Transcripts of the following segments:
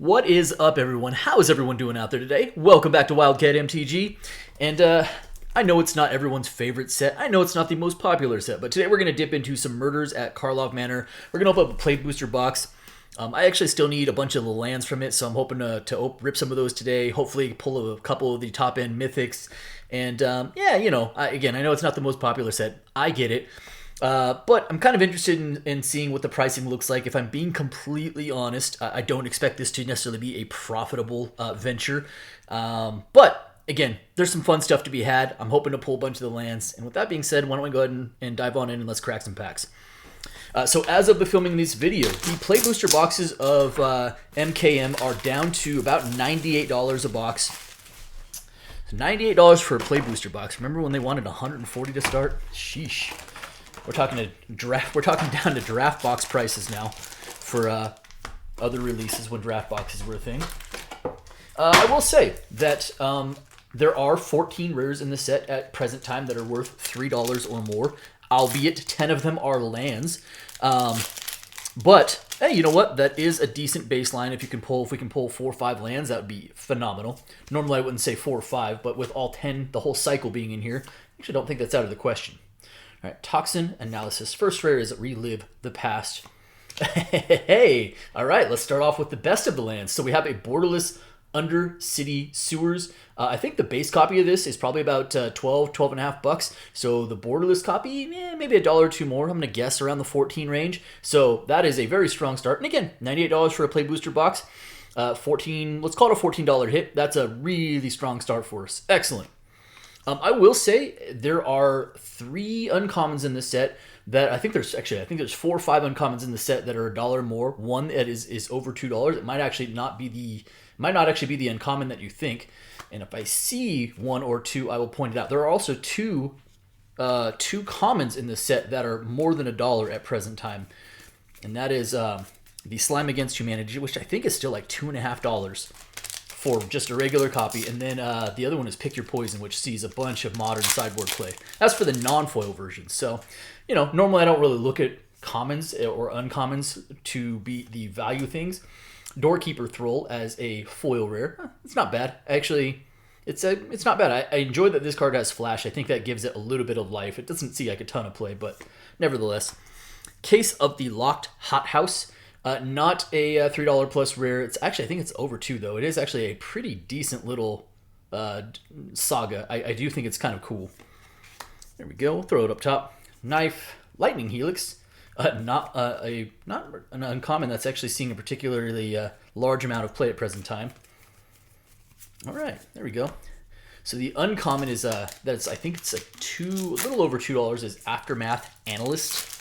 What is up, everyone? How is everyone doing out there today? Welcome back to Wildcat MTG. And I know it's not everyone's favorite set. I know it's not the most popular set, but today we're going to dip into some murders at Karlov Manor. We're going to open up a play booster box. I actually still need a bunch of the lands from it, so I'm hoping to rip some of those today. Hopefully pull a couple of the top-end mythics. And yeah, you know, again, I know it's not the most popular set. I get it. But I'm kind of interested in seeing what the pricing looks like. If I'm being completely honest, I don't expect this to necessarily be a profitable venture. But again, there's some fun stuff to be had. I'm hoping to pull a bunch of the lands. And with that being said, why don't we go ahead and dive on in and let's crack some packs. So as of the filming of this video, the play booster boxes of MKM are down to about $98 a box. So $98 for a play booster box. Remember when they wanted $140 to start? Sheesh. We're talking down to draft box prices now for other releases when draft boxes were a thing. I will say that there are 14 rares in the set at present time that are worth $3 or more, albeit 10 of them are lands. But hey, you know what? That is a decent baseline. If we can pull 4 or 5 lands, that would be phenomenal. Normally I wouldn't say 4 or 5, but with all 10, the whole cycle being in here, I actually don't think that's out of the question. All right, Toxin Analysis. First rare is Relive the Past. Hey, all right, let's start off with the best of the lands. So we have a borderless Undercity Sewers. I think the base copy of this is probably about $12 and a half bucks. So the borderless copy, maybe $1 or $2 more. I'm going to guess around the 14 range. So that is a very strong start. And again, $98 for a play booster box. 14, let's call it a $14 hit. That's a really strong start for us. Excellent. I will say there are 3 uncommons in this set that I think there's 4 or 5 uncommons in the set that are $1 more. One that is over $2. It might actually not be the uncommon that you think. And if I see 1 or 2, I will point it out. There are also two commons in the set that are more than $1 at present time, and that is the Slime Against Humanity, which I think is still like $2.50 for just a regular copy, and then the other one is Pick Your Poison, which sees a bunch of modern sideboard play. That's for the non-foil version. So, you know, normally I don't really look at commons or uncommons to be the value things. Doorkeeper Thrall as a foil rare. It's not bad. Actually, it's not bad. I enjoy that this card has flash. I think that gives it a little bit of life. It doesn't see like a ton of play, but nevertheless. Case of the Locked Hothouse. Not a $3 plus rare. It's actually, I think it's over 2 though. It is actually a pretty decent little saga. I do think it's kind of cool. There we go. We'll throw it up top. Knife, Lightning Helix. Not an uncommon that's actually seeing a particularly large amount of play at present time. All right, there we go. So the uncommon is I think it's a little over $2 is Aftermath Analyst.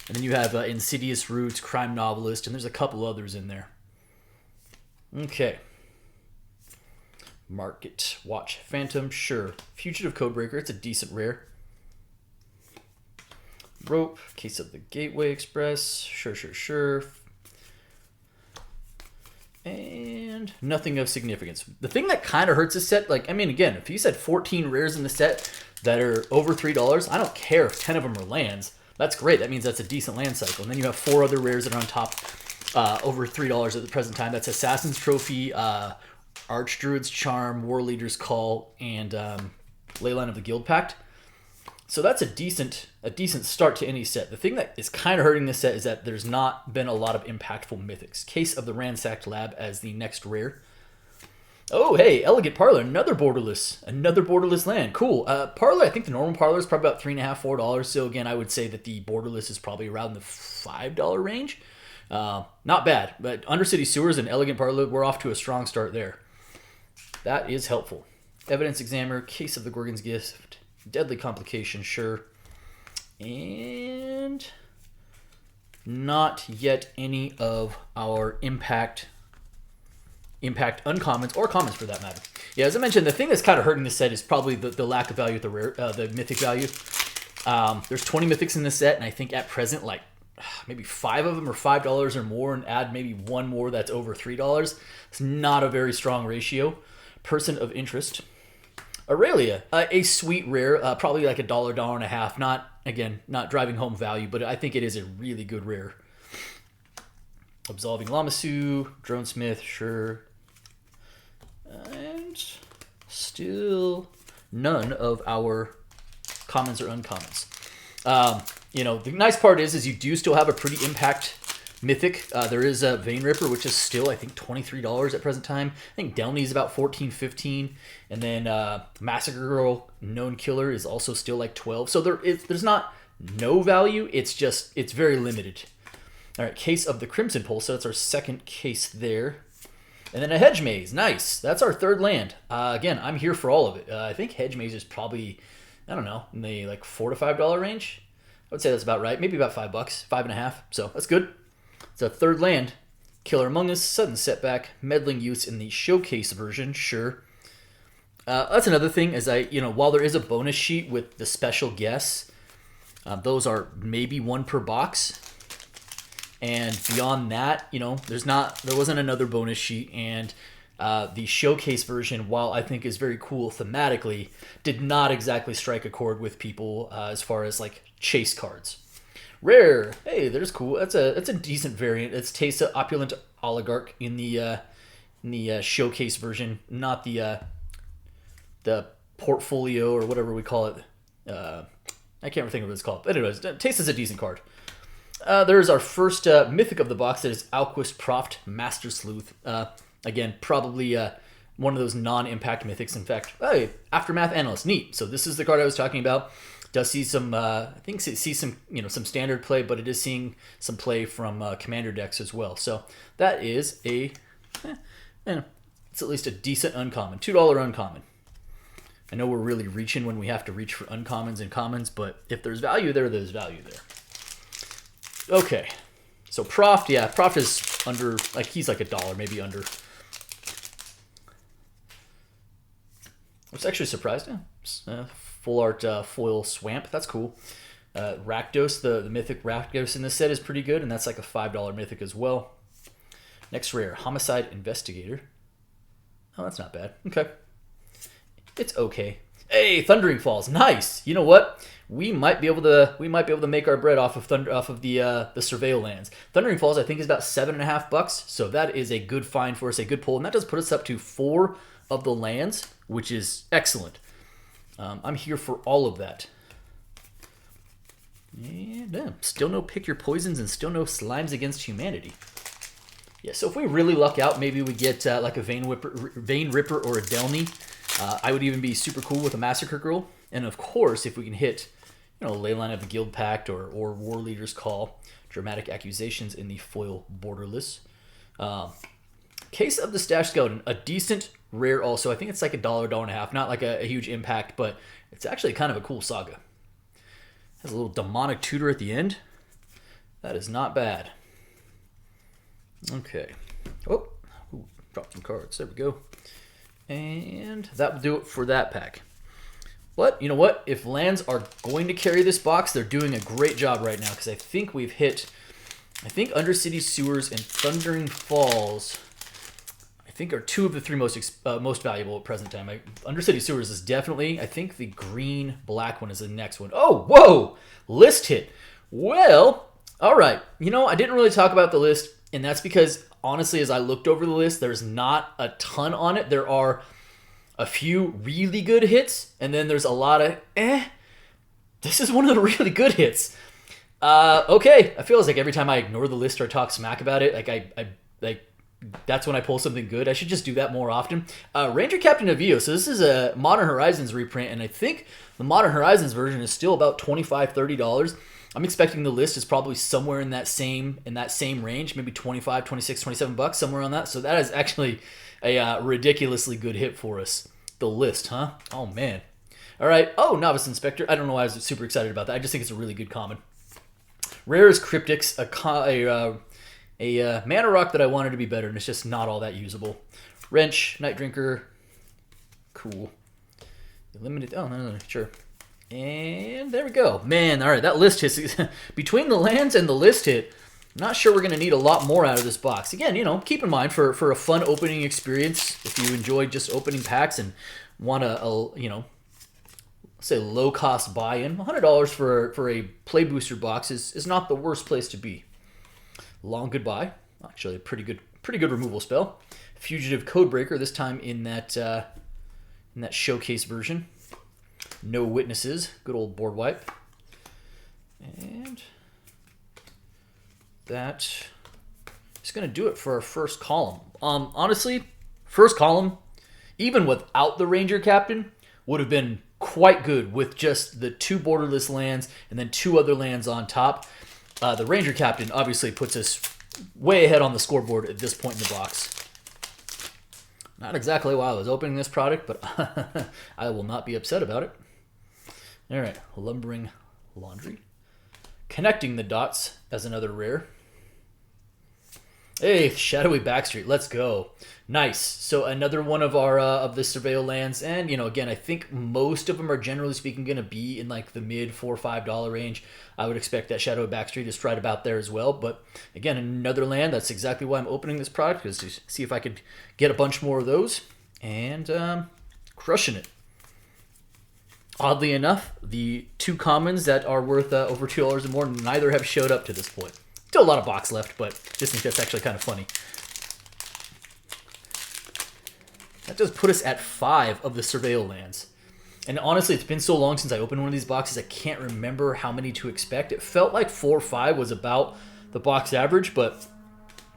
And then you have Insidious Roots, Crime Novelist, and there's a couple others in there. Okay. Market Watch Phantom, sure. Fugitive Codebreaker, it's a decent rare. Rope, Case of the Gateway Express, sure. And nothing of significance. The thing that kind of hurts this set, like, I mean, again, if you said 14 rares in the set that are over $3, I don't care if 10 of them are lands. That's great. That means that's a decent land cycle. And then you have 4 other rares that are on top over $3 at the present time. That's Assassin's Trophy, Archdruid's Charm, War Leader's Call, and Leyline of the Guild Pact. So that's a decent start to any set. The thing that is kind of hurting this set is that there's not been a lot of impactful mythics. Case of the Ransacked Lab as the next rare. Oh, hey, Elegant Parlor, another borderless land. Cool. Parlor, I think the normal Parlor is probably about $3.50, $4. So again, I would say that the borderless is probably around the $5 range. Not bad, but Undercity Sewers and Elegant Parlor, we're off to a strong start there. That is helpful. Evidence Examiner, Case of the Gorgon's Gift, Deadly Complication, sure. And not yet any of our impact uncommons or commons for that matter. Yeah, as I mentioned, the thing that's kind of hurting this set is probably the lack of value at the mythic value. There's 20 mythics in this set, and I think at present, like maybe 5 of them are $5 or more, and add maybe 1 more that's over $3. It's not a very strong ratio. Person of Interest, Aurelia, a sweet rare, probably like $1, $1.50. Not driving home value, but I think it is a really good rare. Absolving Lamasu, Dronesmith, sure. And still none of our commons or uncommons. The nice part is you do still have a pretty impact mythic. There is a Vein Ripper, which is still, I think, $23 at present time. I think Delney's about $14, $15. And then Massacre Girl, Known Killer, is also still like $12. So there's not no value. It's very limited. All right, Case of the Crimson Pulse. So that's our second case there. And then a Hedge Maze. Nice. That's our third land. Again, I'm here for all of it. I think Hedge Maze is probably, I don't know, in the like $4 to $5 range. I would say that's about right. Maybe about $5, $5.50. So that's good. It's a third land. Killer Among Us, Sudden Setback, Meddling Youths in the Showcase version. Sure. That's another thing. While there is a bonus sheet with the special guests, those are maybe one per box. And beyond that, there wasn't another bonus sheet, and the showcase version, while I think is very cool thematically, did not exactly strike a chord with people as far as like chase cards. Rare, hey, there's cool. That's a decent variant. It's Tesa Opulent Oligarch in the showcase version, not the portfolio or whatever we call it. I can't think of what it's called. But anyways, Tesa's a decent card. There's our first mythic of the box. That is Alquist Proft Master Sleuth. Again, probably one of those non-impact mythics. In fact, hey, Aftermath Analyst, neat. So this is the card I was talking about. Does see some, I think see some, some standard play, but it is seeing some play from commander decks as well. So that is it's at least a decent uncommon, $2 uncommon. I know we're really reaching when we have to reach for uncommons and commons, but if there's value there, there's value there. Okay, so Proft, yeah, Proft is under, like, he's like $1, maybe under. I was actually surprised. Yeah. Full art foil Swamp, that's cool. Rakdos, the mythic Rakdos in this set is pretty good, and that's like a $5 mythic as well. Next rare, Homicide Investigator. Oh, that's not bad. Okay. It's okay. Hey, Thundering Falls, nice. You know what? We might be able to make our bread off of the Surveil lands. Thundering Falls, I think, is about $7.50, so that is a good find for us, a good pull, and that does put us up to 4 of the lands, which is excellent. I'm here for all of that. And still no Pick Your Poisons and still no Slimes Against Humanity. Yeah, so if we really luck out, maybe we get like a Vein Ripper or a Delney. I would even be super cool with a Massacre Girl. And of course, if we can hit, Leyline of the Guild Pact or War Leader's Call, Dramatic Accusations in the foil borderless. Case of the Stash Skeleton, a decent rare also. I think it's like $1, $1.50. Not like a huge impact, but it's actually kind of a cool saga. Has a little demonic tutor at the end. That is not bad. Okay. Oh, dropped some cards. There we go. And that will do it for that pack. But you know what? If lands are going to carry this box, they're doing a great job right now, because I think we've hit, Undercity Sewers and Thundering Falls, I think, are 2 of the 3 most valuable at present time. Undercity Sewers is definitely, I think the green-black one is the next one. Oh, whoa! List hit. Well, all right. I didn't really talk about the list, and that's because, honestly, as I looked over the list, there's not a ton on it. There are a few really good hits, and then there's a lot of this is one of the really good hits. Okay, I feel like every time I ignore the list or talk smack about it, like that's when I pull something good. I should just do that more often. Ranger Captain Avio. So this is a Modern Horizons reprint, and I think the Modern Horizons version is still about $25, $30. I'm expecting the list is probably somewhere in that same range, maybe $25, $26, $27, somewhere on that. So that is actually a ridiculously good hit for us. The list, huh? Oh, man. All right. Oh, Novice Inspector. I don't know why I was super excited about that. I just think it's a really good common. Rare is Cryptics, a mana rock that I wanted to be better, and it's just not all that usable. Wrench, Night Drinker. Cool. Limited. Oh, no, sure. And there we go. Man, all right, that list hit. Between the lands and the list hit, I'm not sure we're going to need a lot more out of this box. Again, keep in mind for a fun opening experience, if you enjoy just opening packs and want a say low-cost buy-in, $100 for a play booster box is not the worst place to be. Long goodbye. Actually, a pretty good removal spell. Fugitive Codebreaker, this time in that showcase version. No Witnesses, good old board wipe. And that is going to do it for our first column. Honestly, first column, even without the Ranger Captain, would have been quite good with just the 2 borderless lands and then 2 other lands on top. The Ranger Captain obviously puts us way ahead on the scoreboard at this point in the box. Not exactly why I was opening this product, but I will not be upset about it. All right, Lumbering Laundry. Connecting the Dots as another rare. Hey, Shadowy Backstreet, let's go. Nice. So another one of our of the Surveil lands, and again, I think most of them are generally speaking going to be in like the mid $4 or $5 range. I would expect that Shadowy Backstreet is right about there as well. But again, another land. That's exactly why I'm opening this product, is to see if I could get a bunch more of those, and crushing it. Oddly enough, the 2 commons that are worth over $2 or more, neither have showed up to this point. Still a lot of box left, but just think that's actually kind of funny. That does put us at 5 of the Surveil lands. And honestly, it's been so long since I opened one of these boxes, I can't remember how many to expect. It felt like 4 or 5 was about the box average, but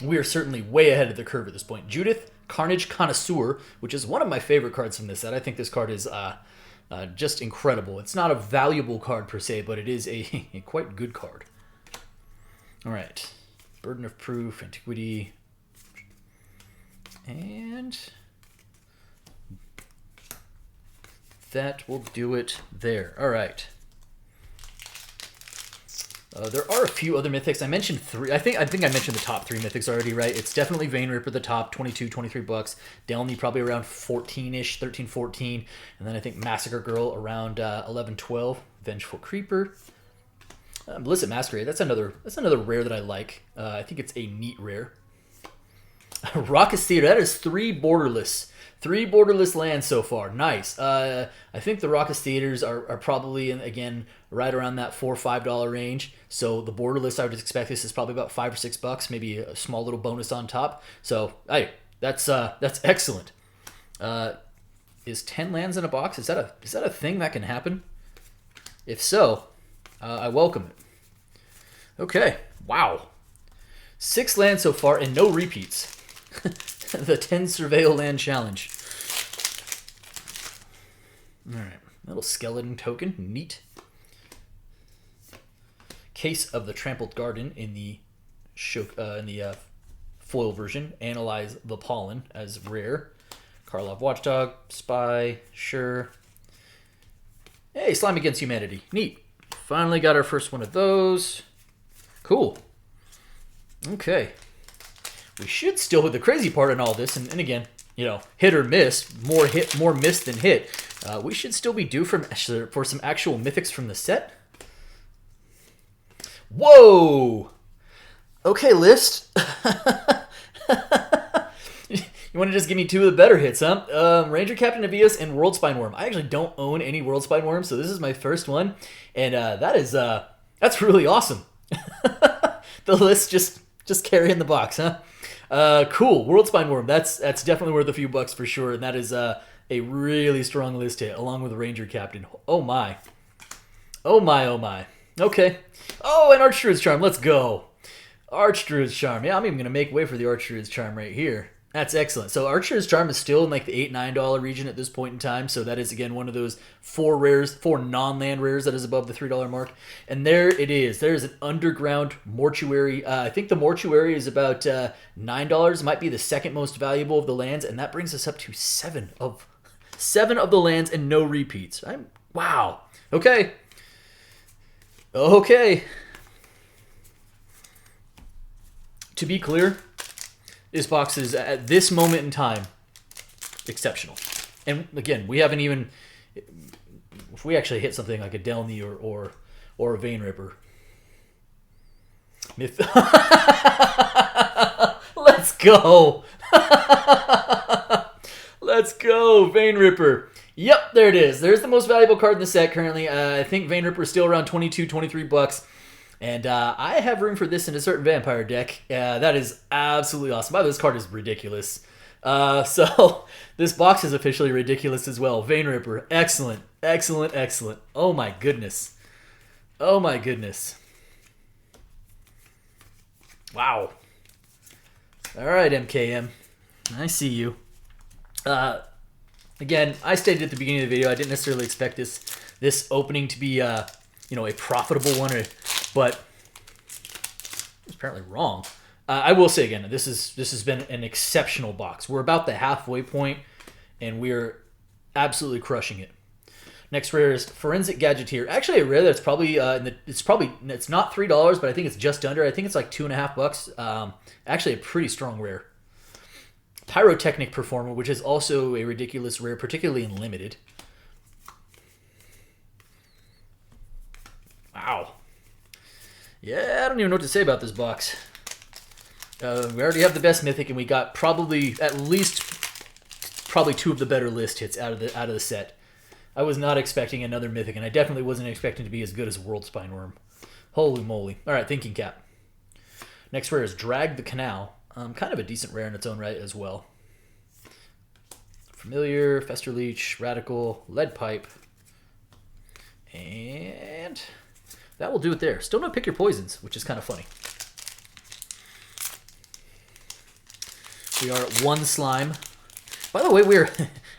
we are certainly way ahead of the curve at this point. Judith, Carnage Connoisseur, which is one of my favorite cards from this set. I think this card is just incredible. It's not a valuable card per se, but it is a quite good card. All right, Burden of Proof, Antiquity, and that will do it there. All right. There are a few other mythics. I mentioned 3. I think I mentioned the top 3 mythics already, right? It's definitely Vein Ripper, the top, $22-23. Delny probably around 14-ish, 13-14. And then I think Massacre Girl around 11-12. Vengeful Creeper. Illicit Masquerade, that's another rare that I like. I think it's a neat rare. Raucous Theater, that is 3 borderless. 3 borderless lands so far. Nice. I think the Raucous Theaters are probably, again, right around that $4 or $5 range. So the borderless, I would expect this is probably about $5 or $6, maybe a small little bonus on top. So, hey, that's excellent. Is 10 lands in a box? Is that a thing that can happen? If so, I welcome it. Okay, wow. 6 lands so far and no repeats. The 10 Surveil Land Challenge. Alright, little skeleton token, neat. Case of the Trampled Garden in the foil version. Analyze the Pollen as rare. Karlov Watchdog, Spy, sure. Hey, Slime Against Humanity, neat. Finally got our first one of those. Cool. Okay. We should still hit the crazy part in all this, and again, hit or miss, more miss than hit. We should still be due for some actual mythics from the set. Whoa! Okay, list. You want to just give me 2 of the better hits, huh? Ranger Captain Avios and World Spine Worm. I actually don't own any World Spine Worm, so this is my first one, and that's really awesome. The list just carrying the box, huh? Cool. World Spine Worm. That's definitely worth a few bucks for sure, and that is a really strong list hit along with Ranger Captain. Oh my. Oh my, oh my. Okay. Oh, and Archdruid's Charm. Let's go. Archdruid's Charm. Yeah, I'm even going to make way for the Archdruid's Charm right here. That's excellent. So Archdruid's Charm is still in like the $8, $9 region at this point in time. So that is, again, one of those 4 non-land rares that is above the $3 mark. And there it is. There's an underground mortuary. I think the mortuary is about $9. Might be the second most valuable of the lands. And that brings us up to 7 of the lands and no repeats. Wow. Okay. Okay. To be clear, this box is, at this moment in time, exceptional. And again, we haven't even, if we actually hit something like a Delny or a Vein Ripper. Let's go. Let's go, Vein Ripper. Yep, there it is. There's the most valuable card in the set currently. I think Vein Ripper is still around $22, $23. And I have room for this in a certain vampire deck. That is absolutely awesome. By the way, this card is ridiculous. So this box is officially ridiculous as well. Vein Ripper, excellent, excellent, excellent. Oh my goodness. Oh my goodness. Wow. All right, MKM. I see you. Again, I stated at the beginning of the video I didn't necessarily expect this opening to be a profitable one, but I was apparently wrong. I will say again, this has been an exceptional box. We're about the halfway point, and we're absolutely crushing it. Next rare is Forensic Gadgeteer. Actually, a rare that's probably it's not $3, but I think it's just under. I think it's like $2.50. Actually, a pretty strong rare. Pyrotechnic Performer, which is also a ridiculous rare, particularly in limited. Wow. Yeah, I don't even know what to say about this box. We already have the best mythic, and we got probably two of the better list hits out of the set. I was not expecting another mythic, and I definitely wasn't expecting to be as good as World Spineworm. Holy moly. All right, Thinking Cap. Next rare is Drag the Canal. Kind of a decent rare in its own right as well. Familiar, Fester Leech, Radical, Lead Pipe. And that will do it there. Still no Pick Your Poisons, which is kind of funny. We are at 1 slime. By the way,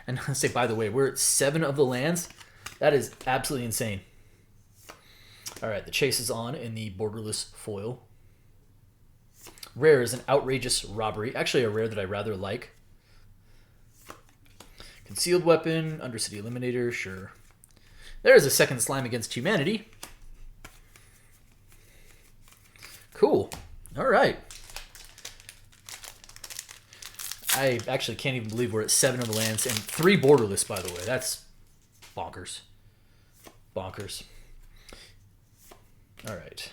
and I say by the way, we're at 7 of the lands. That is absolutely insane. All right, the chase is on in the borderless foil. Rare is an Outrageous Robbery. Actually, a rare that I rather like. Concealed Weapon, Undercity Eliminator, sure. There's a second slime against humanity. Cool. All right. I actually can't even believe we're at 7 of the lands and 3 borderless, by the way. That's bonkers. Bonkers. All right.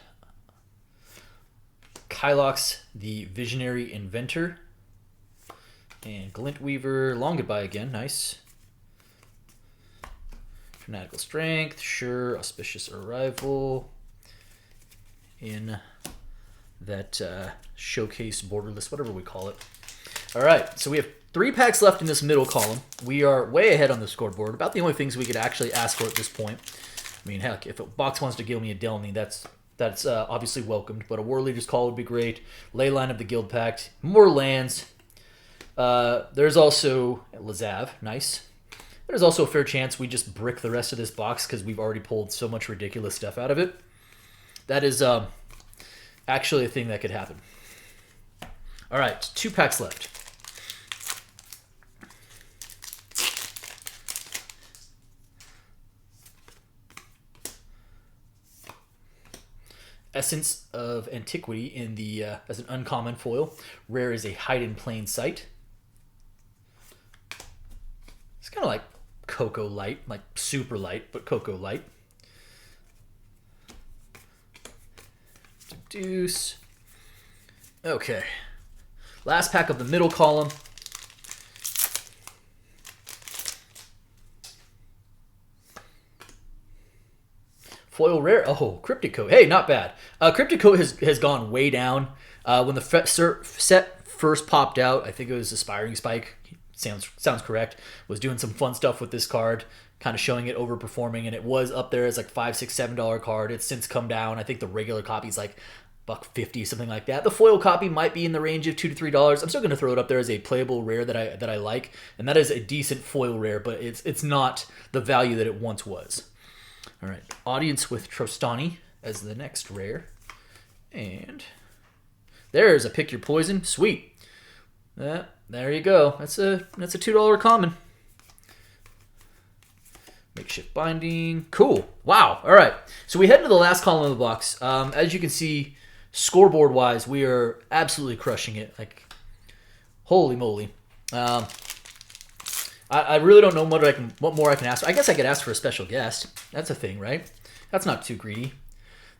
Kylox, the Visionary Inventor. And Glint Weaver, Long Goodbye again, nice. Fanatical Strength, sure. Auspicious Arrival. In that showcase borderless, whatever we call it. All right, so we have 3 packs left in this middle column. We are way ahead on the scoreboard. About the only things we could actually ask for at this point. I mean, heck, if a box wants to give me a Delny, that's obviously welcomed. But a War Leader's Call would be great. Leyline of the Guild Pact. More lands. There's also Lazav. Nice. There's also a fair chance we just brick the rest of this box because we've already pulled so much ridiculous stuff out of it. That is actually a thing that could happen. All right, 2 packs left. Essence of Antiquity in the as an uncommon foil. Rare is a Hide in Plain Sight. It's kind of like Cocoa Light, like super light, but Cocoa Light. Deuce. Okay. Last pack of the middle column. Foil rare. Oh, Cryptic Coat. Hey, not bad. Cryptic Coat has gone way down. When the set first popped out, I think it was Aspiring Spike. Sounds correct. Was doing some fun stuff with this card, kind of showing it overperforming, and it was up there as like $5, $6, $7 card. It's since come down. I think the regular copy is like $1.50, something like that. The foil copy might be in the range of $2 to $3. I'm still going to throw it up there as a playable rare that I like, and that is a decent foil rare, but it's not the value that it once was. All right, Audience with Trostani as the next rare. And there's a Pick Your Poison. Sweet. There you go. That's a $2 common. Makeshift Binding. Cool. Wow. All right. So we head to the last column of the box. As you can see, scoreboard-wise, we are absolutely crushing it. Like, holy moly. I really don't know what more I can ask for. I guess I could ask for a special guest. That's a thing, right? That's not too greedy.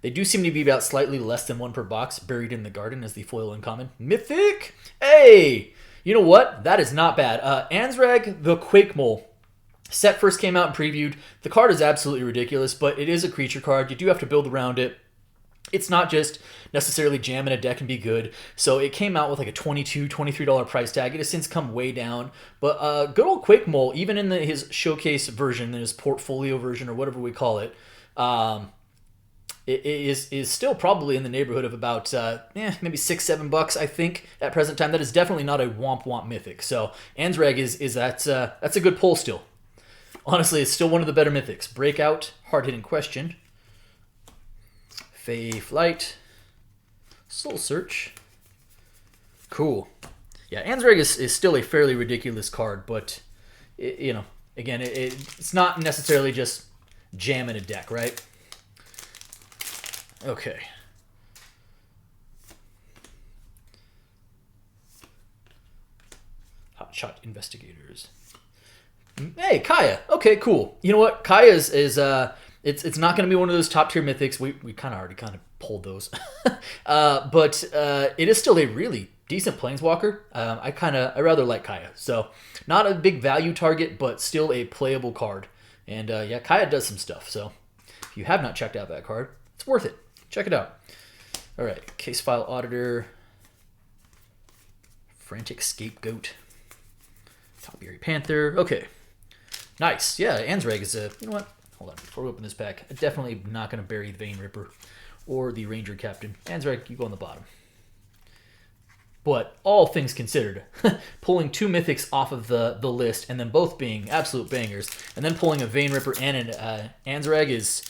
They do seem to be about slightly less than 1 per box. Buried in the Garden as the foil uncommon. Mythic! Hey! You know what? That is not bad. Ansrag the Quake Mole. Set first came out and previewed. The card is absolutely ridiculous, but it is a creature card. You do have to build around it. it's not just necessarily jamming a deck and be good. So it came out with like a $22, $23 price tag. It has since come way down. But good old Quake Mole, even in his showcase version, his portfolio version, or whatever we call it, it is still probably in the neighborhood of about maybe $6-7, I think, at present time. That is definitely not a womp mythic. So Anzreg that's a good pull still. Honestly, it's still one of the better mythics. Breakout, hard-hitting question. Fey Flight. Soul Search. Cool. Yeah, Anzreg is still a fairly ridiculous card, but, again, it's not necessarily just jamming a deck, right? Okay. Hotshot Investigators. Hey, Kaya. Okay, cool. You know what? Kaya is it's not going to be one of those top tier mythics. We kind of already pulled those, but it is still a really decent planeswalker. I rather like Kaya. So not a big value target, but still a playable card. And yeah, Kaya does some stuff. So if you have not checked out that card, it's worth it. Check it out. All right, Case File Auditor, Frantic Scapegoat, Top-Berry Panther. Okay, nice. Yeah, Anzreg is a. You know what? Hold on, before we open this pack, I'm definitely not going to bury the Vein Ripper or the Ranger Captain. Anzreg, you go on the bottom. But all things considered, pulling 2 mythics off of the list, and then both being absolute bangers, and then pulling a Vein Ripper and an Anzreg is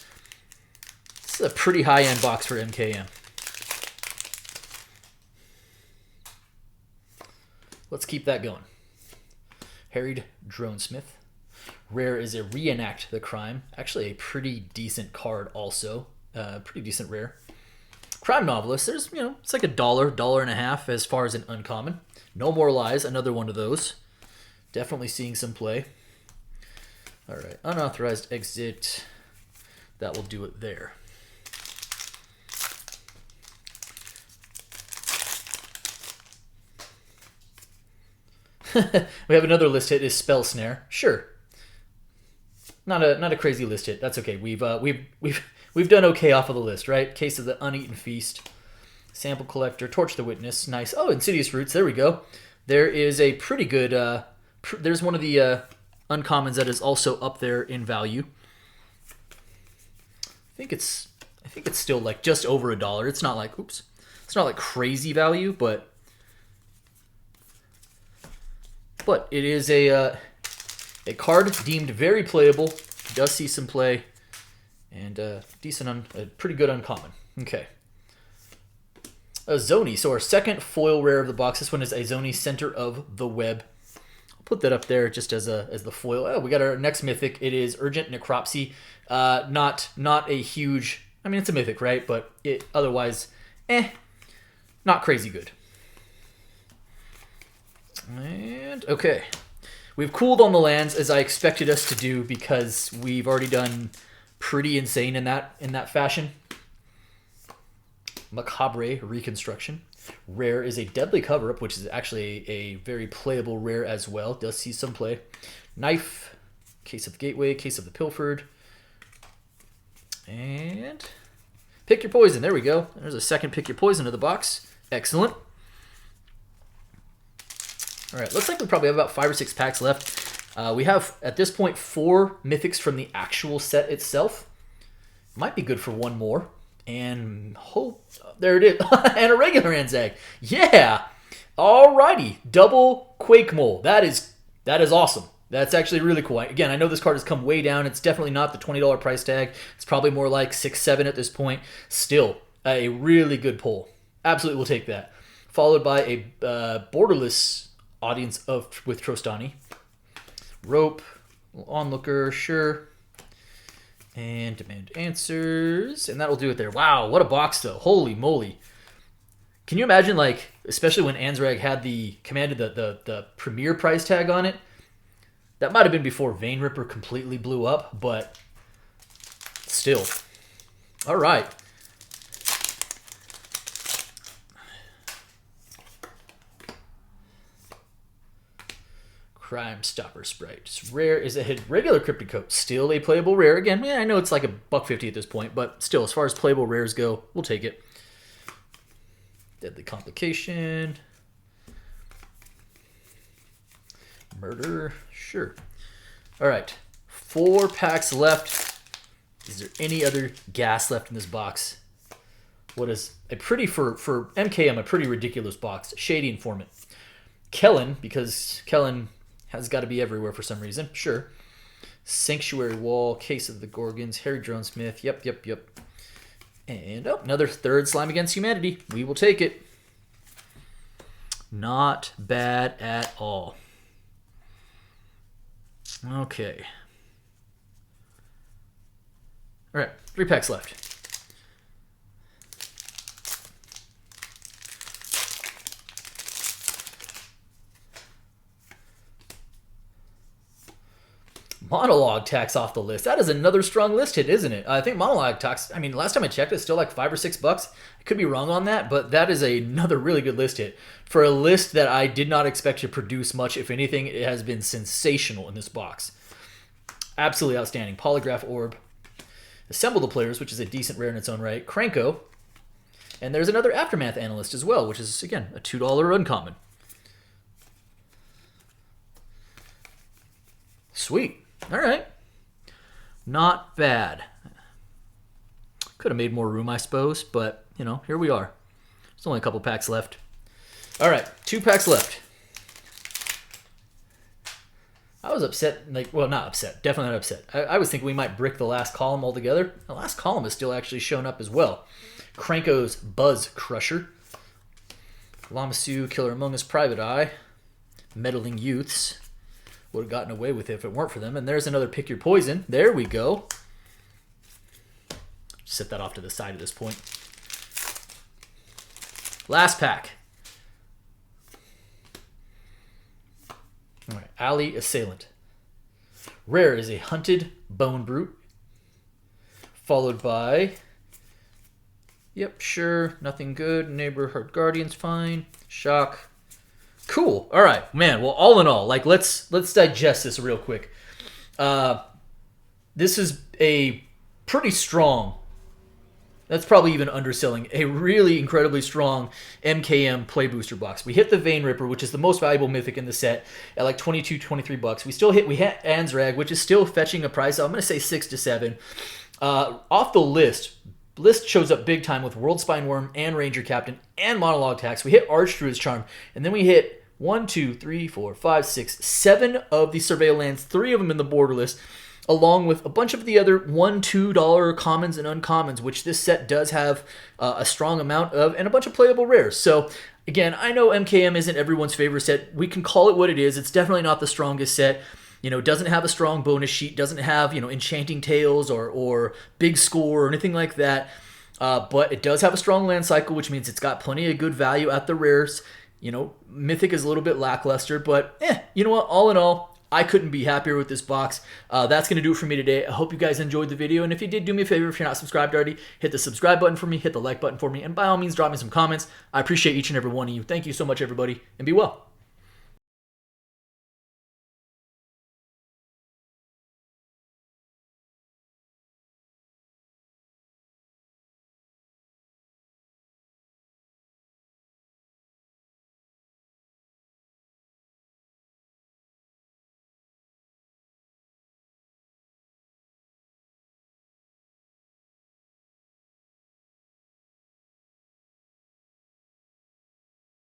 a pretty high-end box for MKM. Let's keep that going. Harried Dronesmith. Rare is a Reenact the Crime. Actually, a pretty decent card also. Pretty decent rare. Crime Novelist. There's, it's like $1.50 as far as an uncommon. No More Lies. Another one of those. Definitely seeing some play. All right. Unauthorized Exit. That will do it there. We have another list hit. Is Spell Snare. Sure. Not a crazy list hit. That's okay. We've done okay off of the list, right? Case of the Uneaten Feast, Sample Collector, Torch the Witness, nice. Oh, Insidious Roots. There we go. There is a pretty good. There's one of the uncommons that is also up there in value. I think it's still like just over $1. It's not like It's not like crazy value, but it is a card deemed very playable. Does see some play, and a pretty good uncommon. Okay. A Zoni. So our second foil rare of the box. This one is a Zoni, Center of the Web. I'll put that up there just as the foil. Oh, we got our next mythic. It is Urgent Necropsy. Not a huge. I mean, it's a mythic, right? But it otherwise, not crazy good. And okay. We've cooled on the lands as I expected us to do because we've already done pretty insane in that fashion. Macabre Reconstruction. Rare is a Deadly Cover-Up, which is actually a very playable rare as well. Does see some play. Knife. Case of the Gateway. Case of the Pilfered. And Pick Your Poison. There we go. There's a second Pick Your Poison of the box. Excellent. All right, looks like we probably have about 5 or 6 packs left. We have, at this point, 4 mythics from the actual set itself. Might be good for one more. And there it is. And a regular Anzag. Yeah. Alrighty. Double Quake Mole. That is awesome. That's actually really cool. Again, I know this card has come way down. It's definitely not the $20 price tag. It's probably more like $6, $7 at this point. Still, a really good pull. Absolutely will take that. Followed by a borderless Audience with Trostani. Rope. Onlooker. Sure. And Demand Answers. And that'll do it there. Wow, what a box, though. Holy moly. Can you imagine, like, especially when Anzreg had commanded the premier price tag on it? That might have been before Vein Ripper completely blew up, but still. All right. Crime Stopper Sprite. Rare is a regular Cryptic Coat. Still a playable rare. Again, I know it's like a $1.50 at this point, but still, as far as playable rares go, we'll take it. Deadly Complication. Murder. Sure. All right. 4 packs left. Is there any other gas left in this box? What is a pretty, for MKM, a pretty ridiculous box. Shady Informant. Kellen, because Kellen has got to be everywhere for some reason. Sure. Sanctuary Wall, Case of the Gorgons, Harry Drone Smith. Yep. And another third Slime Against Humanity. We will take it. Not bad at all. Okay. All right, 3 packs left. Monologue tax off the list. That is another strong list hit, isn't it? I think Monologue tax, I mean, last time I checked, it's still like $5 or $6. I could be wrong on that, but that is another really good list hit. For a list that I did not expect to produce much, if anything, it has been sensational in this box. Absolutely outstanding. Polygraph Orb. Assemble the Players, which is a decent rare in its own right. Cranko. And there's another Aftermath Analyst as well, which is, again, a $2 uncommon. Sweet. All right. Not bad. Could have made more room, I suppose, but, you know, here we are. There's only a couple packs left. All right, 2 packs left. I was upset, like, well, not upset, definitely not upset. I was thinking we might brick the last column altogether. The last column is still actually shown up as well. Cranko's Buzz Crusher. Lamasu, Killer Among Us, Private Eye. Meddling Youths. Would have gotten away with it if it weren't for them. And there's another Pick Your Poison. There we go. Set that off to the side at this point. Last pack. All right, Alley Assailant. Rare is a Hunted Bone Brute. Followed by... Yep, sure. Nothing good. Neighborhood Guardians, fine. Shock. Cool. All right, man. Well, all in all, like let's digest this real quick. This is a pretty strong. That's probably even underselling. A really incredibly strong MKM play booster box. We hit the Vein Ripper, which is the most valuable mythic in the set, at like $22, $23. We hit Anzrag, which is still fetching a price. I'm going to say 6 to 7. Off the list shows up big time with World Spine Worm and Ranger Captain and Monologue Tax. We hit Archdruid's Charm, and then we hit 1, 2, 3, 4, 5, 6, 7 of the Surveil lands, 3 of them in the border list, along with a bunch of the other $1, $2 commons and uncommons, which this set does have a strong amount of, and a bunch of playable rares. So, again, I know MKM isn't everyone's favorite set. We can call it what it is. It's definitely not the strongest set. You know, doesn't have a strong bonus sheet, doesn't have, you know, Enchanting Tales or Big Score or anything like that. But it does have a strong land cycle, which means it's got plenty of good value at the rares. You know, Mythic is a little bit lackluster, but you know what? All in all, I couldn't be happier with this box. That's going to do it for me today. I hope you guys enjoyed the video, and if you did, do me a favor, if you're not subscribed already, hit the subscribe button for me, hit the like button for me, and by all means, drop me some comments. I appreciate each and every one of you. Thank you so much, everybody, and be well.